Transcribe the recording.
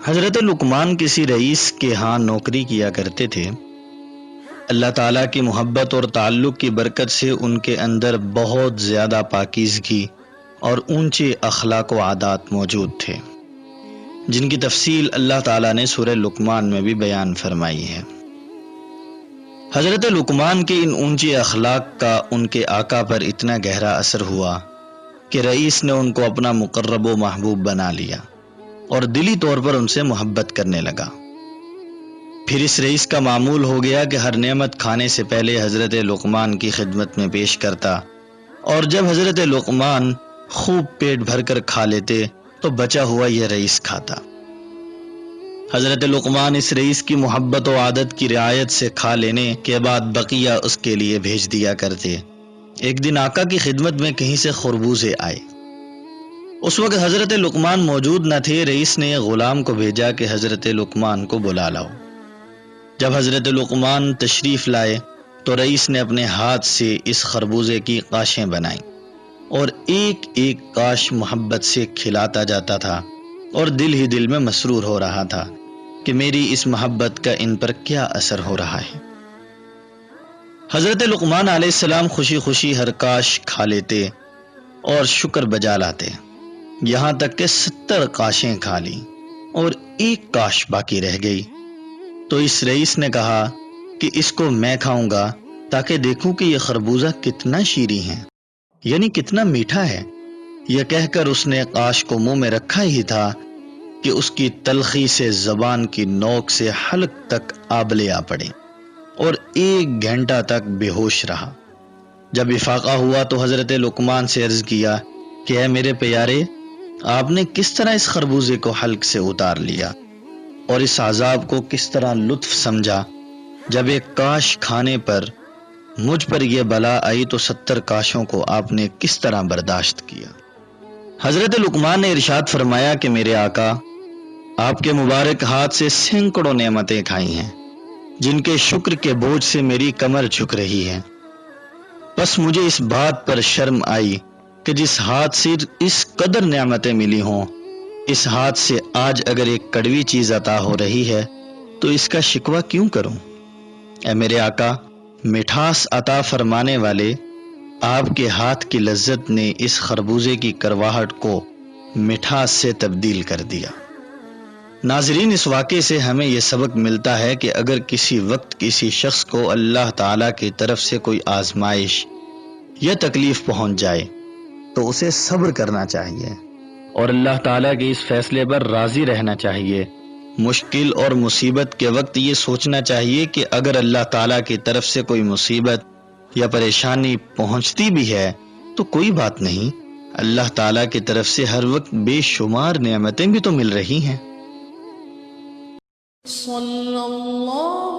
حضرت لقمان کسی رئیس کے ہاں نوکری کیا کرتے تھے۔ اللہ تعالیٰ کی محبت اور تعلق کی برکت سے ان کے اندر بہت زیادہ پاکیزگی اور اونچے اخلاق و عادات موجود تھے، جن کی تفصیل اللہ تعالیٰ نے سورہ لقمان میں بھی بیان فرمائی ہے۔ حضرت لقمان کے ان اونچے اخلاق کا ان کے آقا پر اتنا گہرا اثر ہوا کہ رئیس نے ان کو اپنا مقرب و محبوب بنا لیا اور دلی طور پر ان سے محبت کرنے لگا۔ پھر اس رئیس کا معمول ہو گیا کہ ہر نعمت کھانے سے پہلے حضرت لقمان کی خدمت میں پیش کرتا، اور جب حضرت لقمان خوب پیٹ بھر کر کھا لیتے تو بچا ہوا یہ رئیس کھاتا۔ حضرت لقمان اس رئیس کی محبت و عادت کی رعایت سے کھا لینے کے بعد بقیہ اس کے لیے بھیج دیا کرتے۔ ایک دن آقا کی خدمت میں کہیں سے خربوزے آئے۔ اس وقت حضرت لقمان موجود نہ تھے۔ رئیس نے غلام کو بھیجا کہ حضرت لقمان کو بلا لاؤ۔ جب حضرت لقمان تشریف لائے تو رئیس نے اپنے ہاتھ سے اس خربوزے کی قاشیں بنائیں اور ایک ایک قاش محبت سے کھلاتا جاتا تھا، اور دل ہی دل میں مسرور ہو رہا تھا کہ میری اس محبت کا ان پر کیا اثر ہو رہا ہے۔ حضرت لقمان علیہ السلام خوشی خوشی ہر قاش کھا لیتے اور شکر بجا لاتے، یہاں تک کہ 70 قاشیں کھا لی اور ایک قاش باقی رہ گئی۔ تو اس رئیس نے کہا کہ اس کو میں کھاؤں گا تاکہ دیکھوں کہ یہ خربوزہ کتنا شیریں ہے، یعنی کتنا میٹھا ہے۔ یہ کہہ کر اس نے قاش کو منہ میں رکھا ہی تھا کہ اس کی تلخی سے زبان کی نوک سے حلق تک آبلے آ پڑے اور 1 گھنٹہ تک بے ہوش رہا۔ جب افاقہ ہوا تو حضرت لقمان سے عرض کیا کہ اے میرے پیارے، آپ نے کس طرح اس خربوزے کو حلق سے اتار لیا اور اس عذاب کو کس طرح لطف سمجھا؟ جب ایک قاش کھانے پر مجھ پر یہ بلا آئی تو 70 قاشوں کو آپ نے کس طرح برداشت کیا؟ حضرت لقمان نے ارشاد فرمایا کہ میرے آقا، آپ کے مبارک ہاتھ سے سینکڑوں نعمتیں کھائی ہیں، جن کے شکر کے بوجھ سے میری کمر جھک رہی ہے۔ بس مجھے اس بات پر شرم آئی کہ جس ہاتھ سے اس قدر نعمتیں ملی ہوں، اس ہاتھ سے آج اگر ایک کڑوی چیز عطا ہو رہی ہے تو اس کا شکوہ کیوں کروں؟ اے میرے آقا، مٹھاس عطا فرمانے والے، آپ کے ہاتھ کی لذت نے اس خربوزے کی کرواہٹ کو مٹھاس سے تبدیل کر دیا۔ ناظرین، اس واقعے سے ہمیں یہ سبق ملتا ہے کہ اگر کسی وقت کسی شخص کو اللہ تعالیٰ کی طرف سے کوئی آزمائش یا تکلیف پہنچ جائے تو اسے صبر کرنا چاہیے اور اللہ تعالیٰ کے اس فیصلے پر راضی رہنا چاہیے۔ مشکل اور مصیبت کے وقت یہ سوچنا چاہیے کہ اگر اللہ تعالیٰ کی طرف سے کوئی مصیبت یا پریشانی پہنچتی بھی ہے تو کوئی بات نہیں، اللہ تعالیٰ کی طرف سے ہر وقت بے شمار نعمتیں بھی تو مل رہی ہیں۔ صلی اللہ